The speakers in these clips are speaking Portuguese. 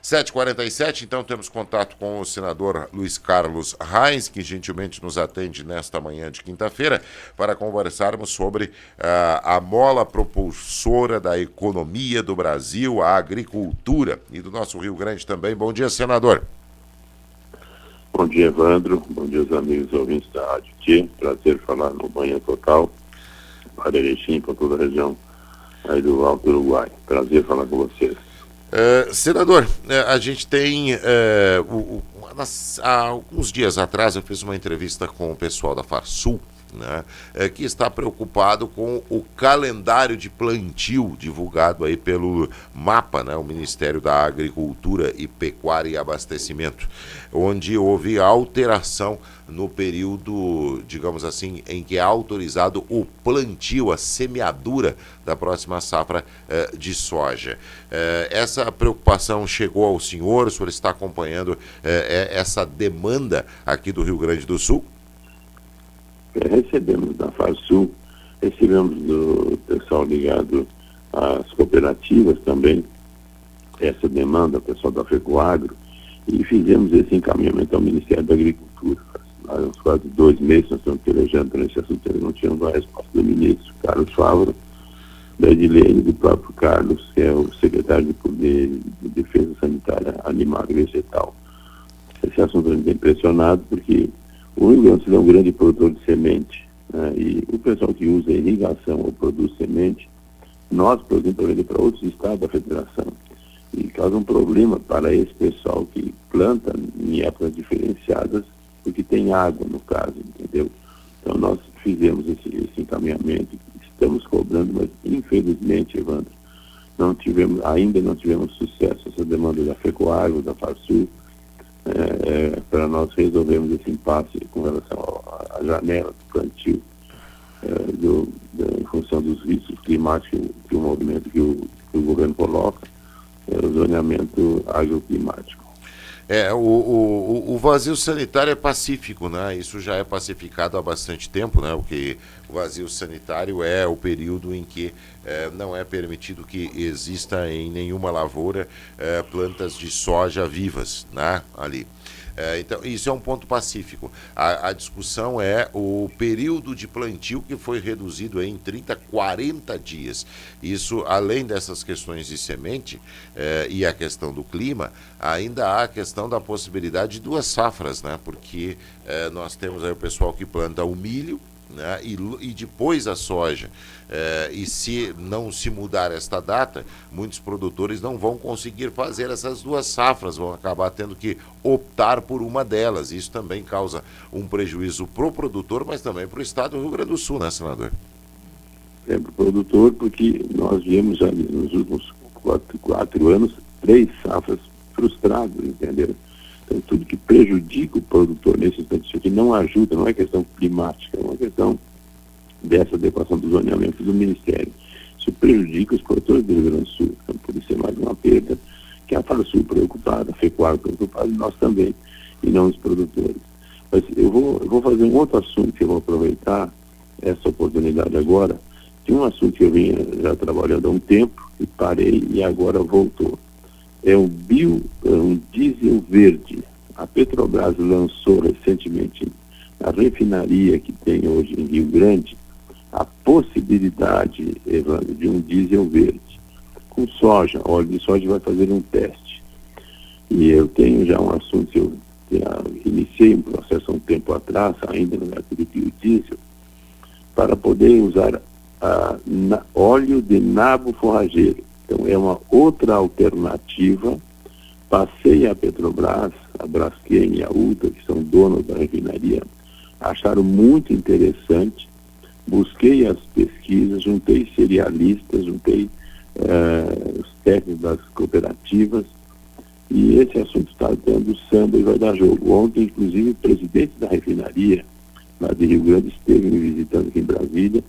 7h47, então temos contato com o senador Luiz Carlos Reis, que gentilmente nos atende nesta manhã de quinta-feira, para conversarmos sobre a mola propulsora da economia do Brasil, a agricultura e do nosso Rio Grande também. Bom dia, senador. Bom dia, Evandro. Bom dia aos amigos ouvintes da Rádio T. Prazer falar no Manhã Total, para Erechim, para toda a região aí do Alto Uruguai. Prazer falar com vocês. Senador, a gente tem, há alguns dias atrás eu fiz uma entrevista com o pessoal da Farsul, né, que está preocupado com o calendário de plantio divulgado aí pelo MAPA, né, o Ministério da Agricultura e Pecuária e Abastecimento, onde houve alteração no período, digamos assim, em que é autorizado o plantio, a semeadura da próxima safra de soja. Essa preocupação chegou ao senhor está acompanhando essa demanda aqui do Rio Grande do Sul? Recebemos da Farsul, recebemos do pessoal ligado às cooperativas também, essa demanda, o pessoal da FECOAGRO, e fizemos esse encaminhamento ao Ministério da Agricultura. Há uns quase 2 meses nós estamos pelejando nesse assunto, não tínhamos a resposta do ministro Carlos Fávaro, da Edilene, do próprio Carlos, que é o secretário de Defesa Sanitária Animal e Vegetal. Esse assunto me tem impressionado, porque o Rio Grande do Sul é um grande produtor de semente, né? E o pessoal que usa irrigação ou produz semente, nós produzimos para outros estados da federação. E causa um problema para esse pessoal que planta em épocas diferenciadas, porque tem água no caso, entendeu? Então nós fizemos esse encaminhamento, estamos cobrando, mas infelizmente, Evandro, ainda não tivemos sucesso. Essa demanda da FECOAGRO, da Farsul, para nós resolvermos esse impasse com relação à janela do plantio, em função dos riscos climáticos que o movimento que o governo coloca, o zoneamento agroclimático. O vazio sanitário é pacífico, né? Isso já é pacificado há bastante tempo, né? Porque o vazio sanitário é o período em que não é permitido que exista em nenhuma lavoura plantas de soja vivas, né? Ali. Então, isso é um ponto pacífico. A discussão é o período de plantio que foi reduzido em 30, 40 dias. Isso, além dessas questões de semente e a questão do clima, ainda há a questão da possibilidade de 2 safras, né? Porque nós temos aí o pessoal que planta o milho, né, e depois a soja. E se não se mudar esta data, muitos produtores não vão conseguir fazer essas 2 safras, vão acabar tendo que optar por uma delas. Isso também causa um prejuízo para o produtor, mas também para o estado do Rio Grande do Sul, né, senador? Para o produtor, porque nós viemos já nos últimos 4 anos 3 safras frustradas, entendeu? Então, tudo que prejudica o produtor nesse instante, isso aqui não ajuda, não é questão climática, é uma questão dessa adequação do zoneamento do Ministério. Isso prejudica os produtores do Rio Grande do Sul. Então, por isso é mais uma perda que a Farsul preocupada, a FECOAGRO preocupada, e nós também, e não os produtores. Mas eu vou fazer um outro assunto que eu vou aproveitar essa oportunidade agora, de um assunto que eu vinha já trabalhando há um tempo, e parei, e agora voltou. É um diesel verde. A Petrobras lançou recentemente na refinaria que tem hoje em Rio Grande a possibilidade, Evandro, de um diesel verde com soja, óleo de soja. Vai fazer um teste. E eu tenho já um assunto que eu iniciei um processo há um tempo atrás, ainda no método biodiesel, para poder usar óleo de nabo forrageiro. Então, é uma outra alternativa. Passei a Petrobras, a Braskem e a Ultra, que são donos da refinaria, acharam muito interessante. Busquei as pesquisas, juntei cerealistas, juntei os técnicos das cooperativas, e esse assunto está dando samba e vai dar jogo. Ontem, inclusive, o presidente da refinaria, lá de Rio Grande, esteve me visitando aqui em Brasília,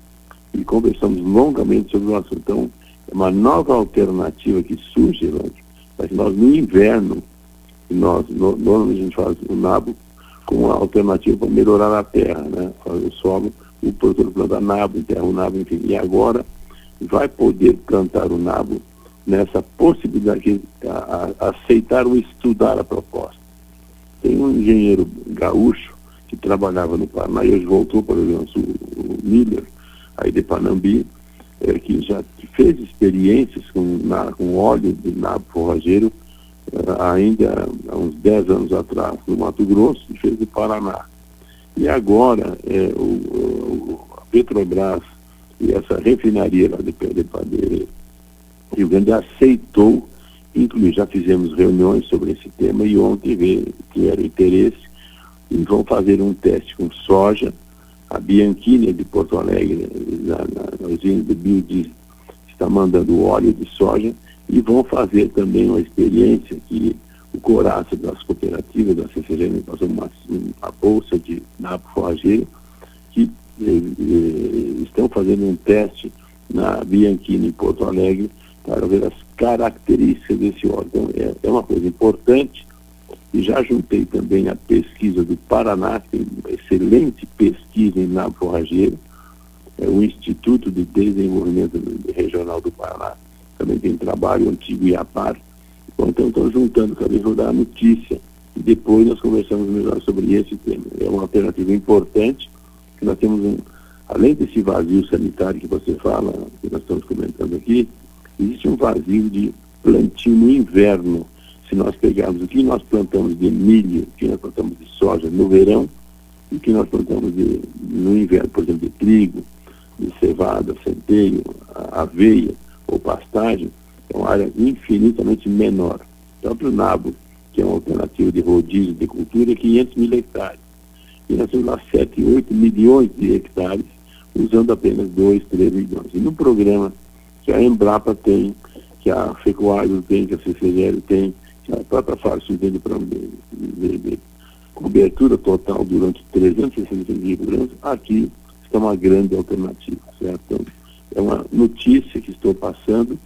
e conversamos longamente sobre o assunto. Então, é uma nova alternativa que surge, mas nós no inverno, normalmente a gente faz o nabo com uma alternativa para melhorar a terra, né? Fazer o solo, o produtor planta nabo, enterra o nabo, enfim. E agora vai poder plantar o nabo nessa possibilidade, aceitaram estudar a proposta. Tem um engenheiro gaúcho que trabalhava no Paraná e hoje voltou para o Rio Grande do Sul, o Miller, aí de Panambi, que já fez experiências com óleo de nabo forrageiro ainda há uns 10 anos atrás no Mato Grosso e fez no Paraná. E agora a Petrobras e essa refinaria lá de Rio Grande aceitou, inclusive já fizemos reuniões sobre esse tema e ontem tiveram interesse e vão fazer um teste com soja. A Bianchini de Porto Alegre, na usina de biodiesel, está mandando óleo de soja e vão fazer também uma experiência que o Coraça das cooperativas, da CCGM, passou uma bolsa de nabo forrageiro, que estão fazendo um teste na Bianchini em Porto Alegre para ver as características desse óleo. Então, é uma coisa importante. E já juntei também a pesquisa do Paraná, que tem uma excelente pesquisa em nabo forrageiro, o Instituto de Desenvolvimento Regional do Paraná, também tem trabalho antigo e a par. Bom, então estou juntando, acabei de dar a notícia, e depois nós conversamos melhor sobre esse tema. É uma alternativa importante, que nós temos além desse vazio sanitário que você fala, que nós estamos comentando aqui, existe um vazio de plantio no inverno. Se nós pegarmos o que nós plantamos de milho, o que nós plantamos de soja no verão, e o que nós plantamos no inverno, por exemplo, de trigo, de cevada, centeio, aveia ou pastagem, é uma área infinitamente menor. O próprio nabo, que é uma alternativa de rodízio de cultura, é 500 mil hectares. E nós temos lá 7, 8 milhões de hectares, usando apenas 2, 3 milhões. E no programa que a Embrapa tem, que a FECOAGRO tem, que a CCGL tem, que a própria Farsul tem de cobertura total durante 365 dias por ano, aqui está uma grande alternativa, certo? Então, é uma notícia que estou passando,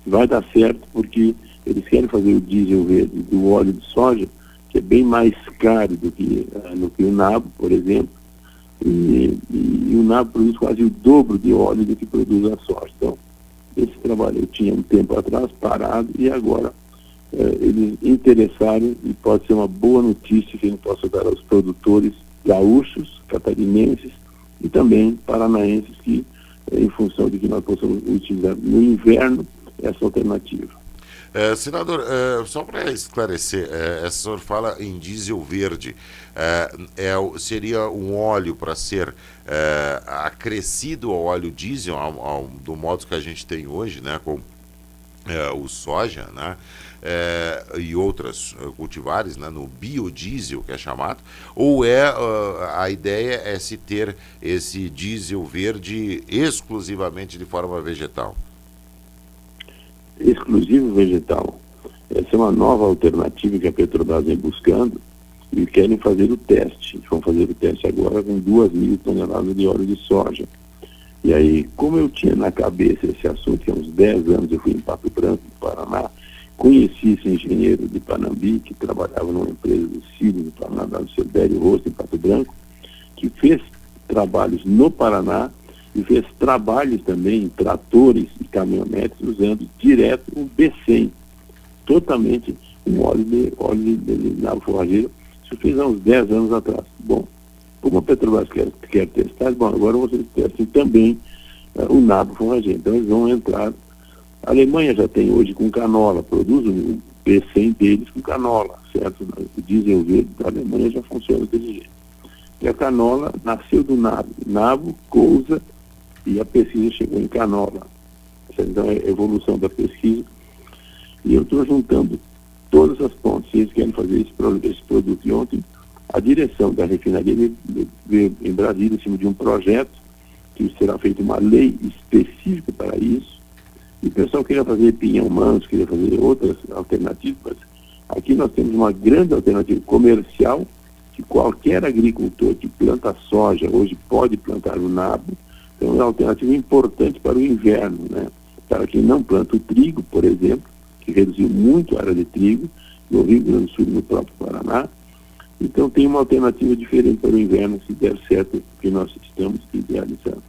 vai dar certo porque eles querem fazer o diesel verde do óleo de soja, que é bem mais caro do que o nabo, por exemplo, e o nabo produz quase o dobro de óleo do que produz a soja. Então, esse trabalho eu tinha um tempo atrás parado e agora eles interessaram e pode ser uma boa notícia que a gente possa dar aos produtores gaúchos, catarinenses e também paranaenses que, em função de que nós possamos utilizar no inverno essa alternativa. Senador, só para esclarecer, o senhor fala em diesel verde, seria um óleo para ser acrescido ao óleo diesel, do modo que a gente tem hoje, né, com o soja, né, e outras cultivares, né, no biodiesel, que é chamado, ou a ideia é se ter esse diesel verde exclusivamente de forma vegetal? Exclusivo vegetal. Essa é uma nova alternativa que a Petrobras vem buscando e querem fazer o teste. Vão fazer o teste agora com 2.000 toneladas de óleo de soja. E aí, como eu tinha na cabeça esse assunto, que há uns 10 anos eu fui em Pato Branco, no Paraná, conheci esse engenheiro de Panambi, que trabalhava numa empresa de Sírio do Paraná, do Silvério Rosto, em Pato Branco, que fez trabalhos no Paraná e fez trabalhos também em tratores e caminhonetes usando direto o B100, totalmente um óleo de nabo forrageiro. Isso fez há uns 10 anos atrás. Bom, como a Petrobras quer testar, bom, agora vocês testem também o nabo forrageiro. Então eles vão entrar. A Alemanha já tem hoje com canola, produz o B100 deles com canola, certo? O diesel verde da Alemanha já funciona desse jeito. E a canola nasceu do nabo, cousa, e a pesquisa chegou em canola. Então é a evolução da pesquisa. E eu estou juntando todas as pontes. Eles querem fazer esse produto. E ontem a direção da refinaria veio em Brasília em cima de um projeto que será feita uma lei específica para isso. E o pessoal queria fazer pinhão manso, queria fazer outras alternativas. Aqui nós temos uma grande alternativa comercial que qualquer agricultor que planta soja hoje pode plantar o nabo. Então é uma alternativa importante para o inverno, né? Para quem não planta o trigo, por exemplo, que reduziu muito a área de trigo, no Rio Grande do Sul e no próprio Paraná. Então tem uma alternativa diferente para o inverno, se der certo o que nós estamos idealizando.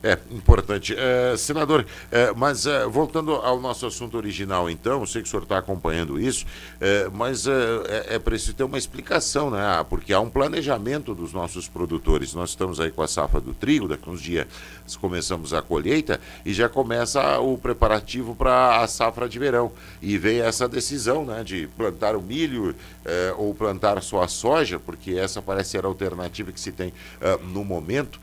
É, importante. Senador, mas voltando ao nosso assunto original, então, eu sei que o senhor está acompanhando isso, mas é preciso ter uma explicação, né? Porque há um planejamento dos nossos produtores. Nós estamos aí com a safra do trigo, daqui a uns dias começamos a colheita e já começa o preparativo para a safra de verão. E vem essa decisão, né, de plantar o milho ou plantar só a soja, porque essa parece ser a alternativa que se tem no momento.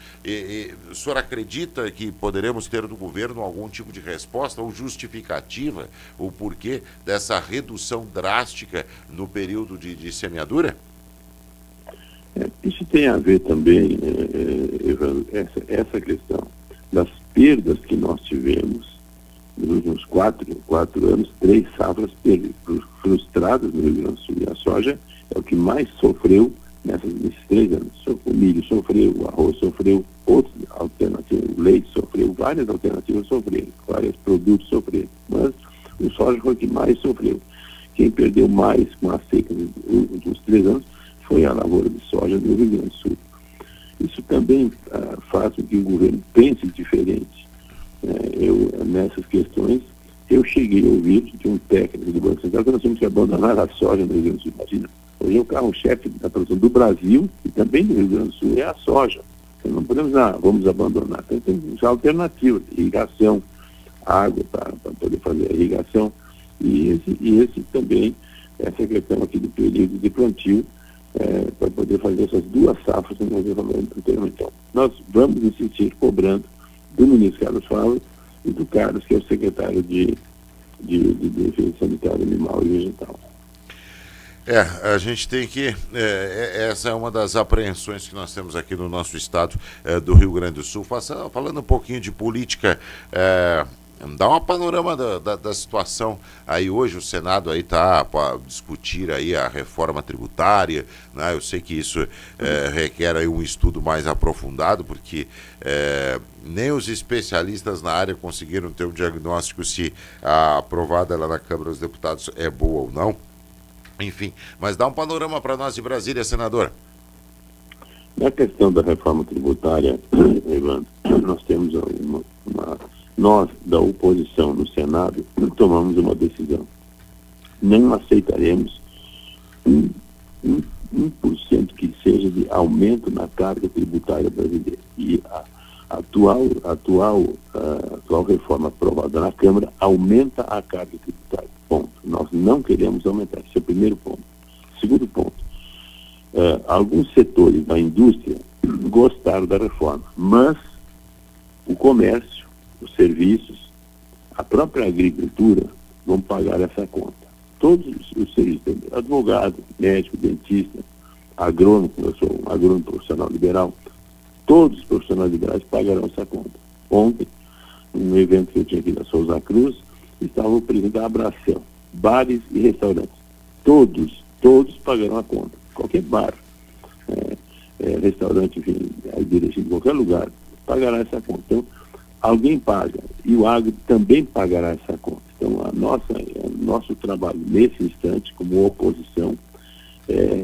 O senhor acredita que poderemos ter do governo algum tipo de resposta ou justificativa, o porquê dessa redução drástica no período de semeadura? Isso tem a ver também, Evandro, essa questão das perdas que nós tivemos nos últimos quatro anos, 3 safras frustradas no Rio Grande do Sul. E a soja é o que mais sofreu nesses 3 anos. O milho sofreu, o arroz sofreu, outras alternativas, o leite sofreu, várias alternativas sofreram, vários produtos sofreram, mas o soja foi o que mais sofreu. Quem perdeu mais com a seca dos últimos 3 anos foi a lavoura de soja do Rio Grande do Sul. Isso também faz com que o governo pense diferente. Nessas questões, eu cheguei a ouvir de um técnico do Banco Central que nós temos que abandonar a soja no Rio Grande do Sul. Imagina, hoje o carro-chefe da produção do Brasil e também do Rio Grande do Sul é a soja. Então não podemos vamos abandonar. Então tem que usar alternativas, irrigação, água para poder fazer a irrigação. E esse também, essa questão aqui do período de plantio, para poder fazer essas 2 safras que nós falamos anteriormente. Então, nós vamos insistir cobrando do ministro Carlos Fávaro e do Carlos, que é o secretário de Defesa Sanitária Animal e Vegetal. A gente tem que... essa é uma das apreensões que nós temos aqui no nosso estado do Rio Grande do Sul. Falando um pouquinho de política, dá uma panorama da situação. Aí hoje o Senado aí está para discutir aí a reforma tributária, né? Eu sei que isso requer aí um estudo mais aprofundado, porque nem os especialistas na área conseguiram ter um diagnóstico se a aprovada lá na Câmara dos Deputados é boa ou não. Enfim, mas dá um panorama para nós de Brasília, senador. Na questão da reforma tributária, Evandro, nós temos nós, da oposição no Senado, tomamos uma decisão. Não aceitaremos 1% que seja de aumento na carga tributária brasileira. E a atual reforma aprovada na Câmara aumenta a carga tributária. Ponto. Nós não queremos aumentar. Esse é o primeiro ponto. Segundo ponto, alguns setores da indústria gostaram da reforma, mas o comércio, os serviços, a própria agricultura vão pagar essa conta. Todos os serviços, advogado, médico, dentista, agrônomo, eu sou um agrônomo profissional liberal, todos os profissionais liberais pagarão essa conta. Ontem, num evento que eu tinha aqui na Souza Cruz, estava o presidente da Abracel, bares e restaurantes. Todos pagarão a conta. Qualquer bar, restaurante, enfim, dirigido em qualquer lugar, pagará essa conta. Então, alguém paga e o agro também pagará essa conta. Então, nosso trabalho nesse instante, como oposição,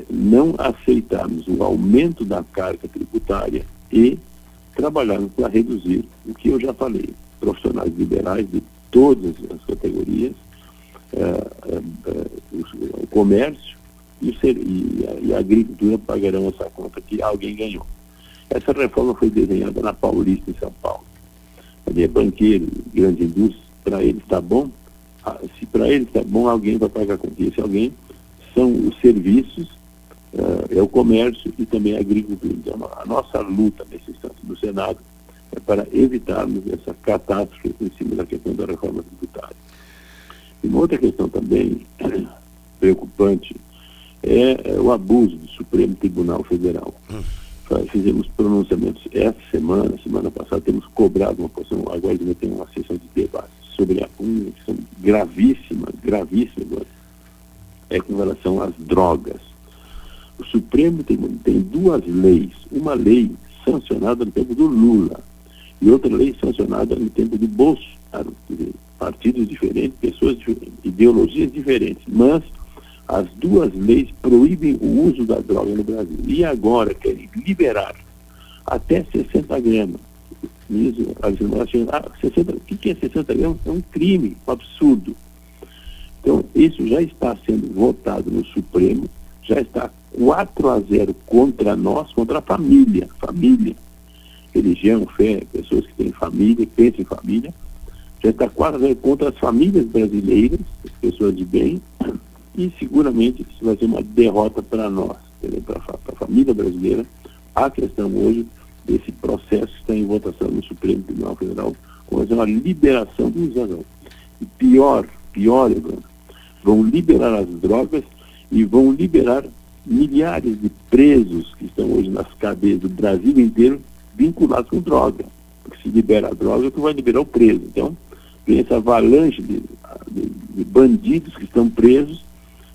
não aceitarmos o aumento da carga tributária e trabalharmos para reduzir o que eu já falei. Profissionais liberais de todas as categorias, o comércio e a agricultura pagarão essa conta que alguém ganhou. Essa reforma foi desenhada na Paulista, em São Paulo. Ali é banqueiro, grande indústria, para eles está bom. Se para eles está bom, alguém vai pagar a conta. E esse alguém são os serviços, é o comércio e também a agricultura. Então, a nossa luta nesse instante no Senado é para evitarmos essa catástrofe em cima da questão da reforma tributária. E uma outra questão também preocupante é o abuso do Supremo Tribunal Federal. Fizemos pronunciamentos essa semana passada, temos cobrado uma posição, agora ainda tem uma sessão de debate sobre uma questão gravíssima, com relação às drogas. O Supremo tem 2 leis, uma lei sancionada no tempo do Lula e outra lei sancionada no tempo do Bolsonaro, partidos diferentes, pessoas diferentes, ideologias diferentes, mas as 2 leis proíbem o uso da droga no Brasil. E agora querem liberar até 60 gramas. Isso, Alexandre Moraes chega, 60, o que é 60 gramas? É um crime, um absurdo. Então, isso já está sendo votado no Supremo, já está 4-0 contra nós, contra a família. Religião, fé, pessoas que têm família, que pensam em família, já está 4-0 contra as famílias brasileiras, as pessoas de bem, e seguramente isso vai ser uma derrota para nós, para a família brasileira. A questão hoje desse processo está em votação no Supremo Tribunal Federal, com uma liberação do Israel. E pior, Evandro, vão liberar as drogas e vão liberar milhares de presos que estão hoje nas cadeias do Brasil inteiro vinculados com droga. Porque se libera a droga, tu vai liberar o preso. Então, vem essa avalanche de bandidos que estão presos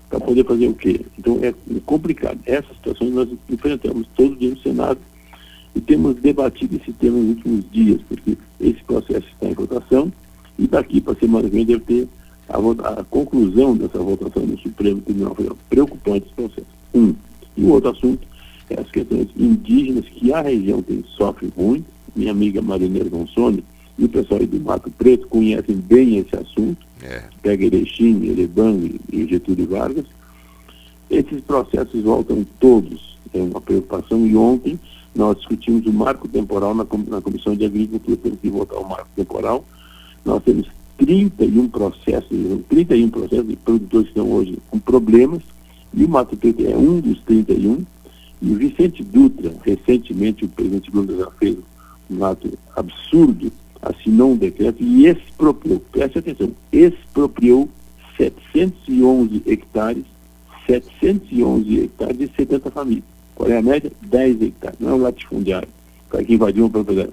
para poder fazer o quê? Então, é complicado. Essas situações nós enfrentamos todo dia no Senado e temos debatido esse tema nos últimos dias, porque esse processo está em votação e daqui para a semana que vem deve ter a conclusão dessa votação no Supremo Tribunal Federal. Preocupante esse processo. E o outro assunto é as questões indígenas, que a região sofre muito. Minha amiga Marineira Gonçalves e o pessoal aí do Mato Preto conhecem bem esse assunto. Pega Erechim, Ereban e Getúlio Vargas. Esses processos voltam todos. É uma preocupação. E ontem nós discutimos o marco temporal na Comissão de Agricultura. Temos que votar o marco temporal. Nós temos 31 processos de produtores que estão hoje com problemas, e o Mato Preto é um dos 31, e o Vicente Dutra, recentemente o presidente Lula já fez um ato absurdo, assinou um decreto e expropriou, preste atenção, expropriou 711 hectares de 70 famílias. Qual é a média? 10 hectares, não é um latifundiário, para que invadiu uma propriedade.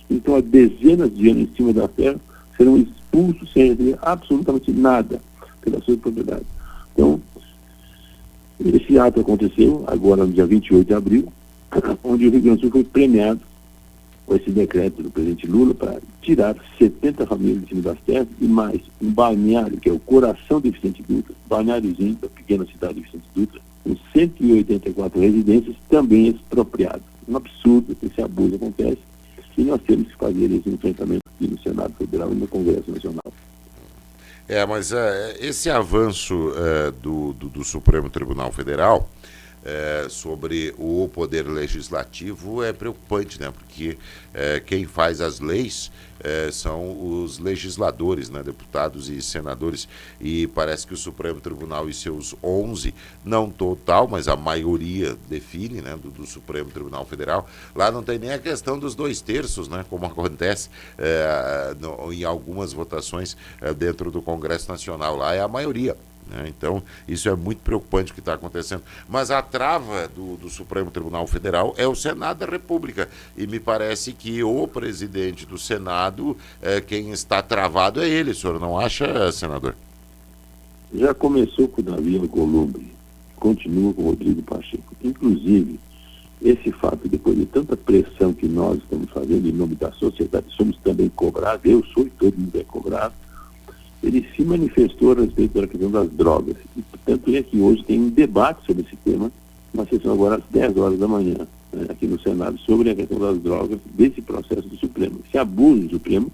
Então, há dezenas de anos em cima da terra, serão expulsos sem receber absolutamente nada pelas suas propriedades. Então, esse ato aconteceu agora no dia 28 de abril, onde o Rio Grande do Sul foi premiado com esse decreto do presidente Lula para tirar 70 famílias de cima das terras e mais um balneário, que é o coração de Vicente Dutra, balneáriozinho da pequena cidade de Vicente Dutra, com 184 residências também expropriadas. Um absurdo que esse abuso acontece. E nós temos que fazer esse enfrentamento aqui no Senado Federal e no Congresso Nacional. Mas esse avanço do Supremo Tribunal Federal sobre o poder legislativo é preocupante, né? Porque quem faz as leis são os legisladores, né? Deputados e senadores, e parece que o Supremo Tribunal e seus 11, não total, mas a maioria define, né? do Supremo Tribunal Federal, lá não tem nem a questão dos 2/3, né? Como acontece em algumas votações dentro do Congresso Nacional, lá é a maioria. Então, isso é muito preocupante o que está acontecendo. Mas a trava do Supremo Tribunal Federal é o Senado da República. E me parece que o presidente do Senado, quem está travado é ele. O senhor não acha, senador? Já começou com o Davi Alcolumbre, continua com o Rodrigo Pacheco. Inclusive, esse fato, depois de tanta pressão que nós estamos fazendo em nome da sociedade, somos também cobrados, eu sou e todo mundo é cobrado, ele se manifestou a respeito da questão das drogas. E, portanto, é que hoje tem um debate sobre esse tema, uma sessão agora às 10 horas da manhã, aqui no Senado, sobre a questão das drogas, desse processo do Supremo. Esse abuso do Supremo,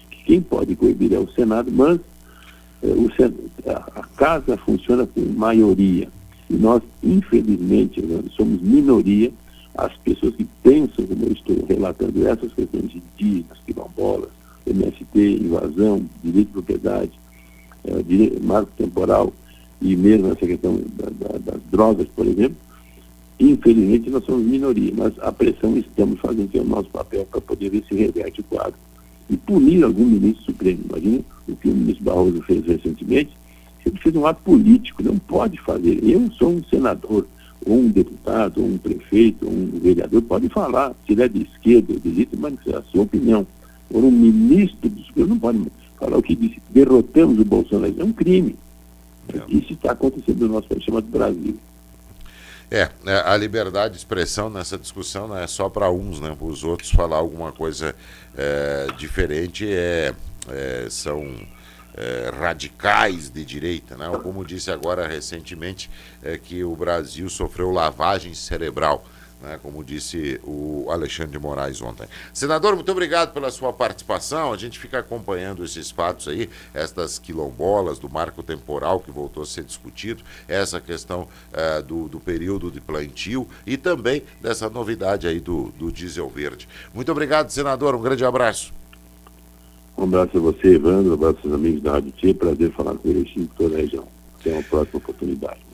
que quem pode coibir é o Senado, mas a casa funciona com maioria. E nós, infelizmente, somos minoria. As pessoas que pensam, como eu estou relatando, essas questões de indígenas, quilombolas, MST, invasão, direito de propriedade, marco temporal e mesmo essa questão das drogas, por exemplo, infelizmente nós somos minoria, mas a pressão estamos fazendo, que é o nosso papel, para poder ver se reverte o quadro e punir algum ministro supremo. Imagina o que o ministro Barroso fez recentemente. Ele fez um ato político, não pode fazer. Eu sou um senador, ou um deputado, ou um prefeito, ou um vereador, pode falar, se ele é de esquerda ou de direita, manifestar a sua opinião. Ou um ministro do Supremo não pode falar o que disse, derrotamos o Bolsonaro. É um crime. Isso está acontecendo no nosso país, chamado Brasil. A liberdade de expressão nessa discussão não é só para uns, né? Para os outros falar alguma coisa diferente são radicais de direita, né? Como disse agora recentemente, que o Brasil sofreu lavagem cerebral, né, como disse o Alexandre de Moraes ontem. Senador, muito obrigado pela sua participação. A gente fica acompanhando esses fatos aí, estas quilombolas, do marco temporal que voltou a ser discutido, essa questão do período de plantio e também dessa novidade aí do diesel verde. Muito obrigado, senador. Um grande abraço. Um abraço a você, Evandro, um abraço aos amigos da Rádio Tia. Prazer falar com o Erechim e toda a região. Até uma próxima oportunidade.